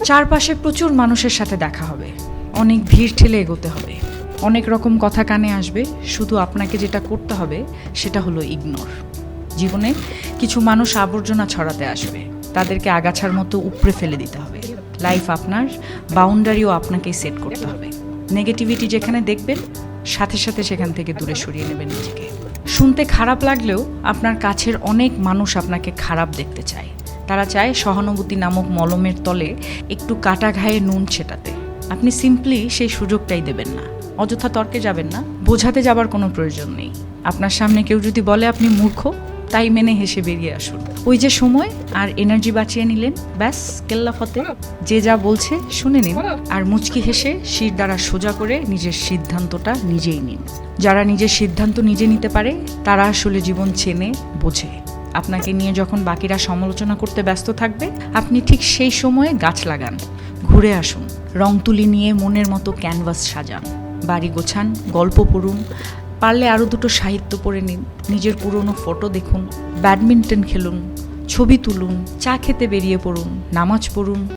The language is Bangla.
চারপাশে প্রচুর মানুষের সাথে দেখা হবে, অনেক ভিড় ঠেলে এগোতে হবে, অনেক রকম কথা কানে আসবে। শুধু আপনাকে যেটা করতে হবে সেটা হলো ইগনোর। জীবনে কিছু মানুষ আবর্জনা ছড়াতে আসবে, তাদেরকে আগাছার মতো উপড়ে ফেলে দিতে হবে। লাইফ আপনার, বাউন্ডারিও আপনাকেই সেট করতে হবে। নেগেটিভিটি যেখানে দেখবেন সাথে সাথে সেখান থেকে দূরে সরিয়ে নেবেন নিজেকে। শুনতে খারাপ লাগলেও আপনার কাছের অনেক মানুষ আপনাকে খারাপ দেখতে চায়। তারা চায় সহানুভূতি নামক মলমের তলে একটু কাটা ঘায়ে নুন ছেটাতে। আপনি সিম্পলি সেই সুযোগটাই দেবেন না। অযথা তর্কে যাবেন না, বোঝাতে যাবার কোনো প্রয়োজন নেই। আপনার সামনে কেউ যদি বলে আপনি মূর্খ, তাই মেনে হেসে বেরিয়ে আসুন। ওই যে সময় আর এনার্জি বাঁচিয়ে নিলেন, ব্যাস কেল্লা ফতে। যে যা বলছে শুনে নিন, আর মুচকি হেসে শির দ্বারা সোজা করে নিজের সিদ্ধান্তটা নিজেই নিন। যারা নিজের সিদ্ধান্ত নিজে নিতে পারে তারা আসলে জীবন চেনে, বোঝে। আপনাকে নিয়ে যখন বাকিরা সমালোচনা করতে ব্যস্ত থাকবে, আপনি ঠিক সেই সময়ে গাছ লাগান, ঘুরে আসুন, রং তুলি নিয়ে মনের মতো ক্যানভাস সাজান, বাড়ি গোছান, গল্প পড়ুন, পারলে আরও দুটো সাহিত্য পড়ে নিন, নিজের পুরনো ফটো দেখুন, ব্যাডমিন্টন খেলুন, ছবি তুলুন, চা খেতে বেরিয়ে পড়ুন, নামাজ পড়ুন।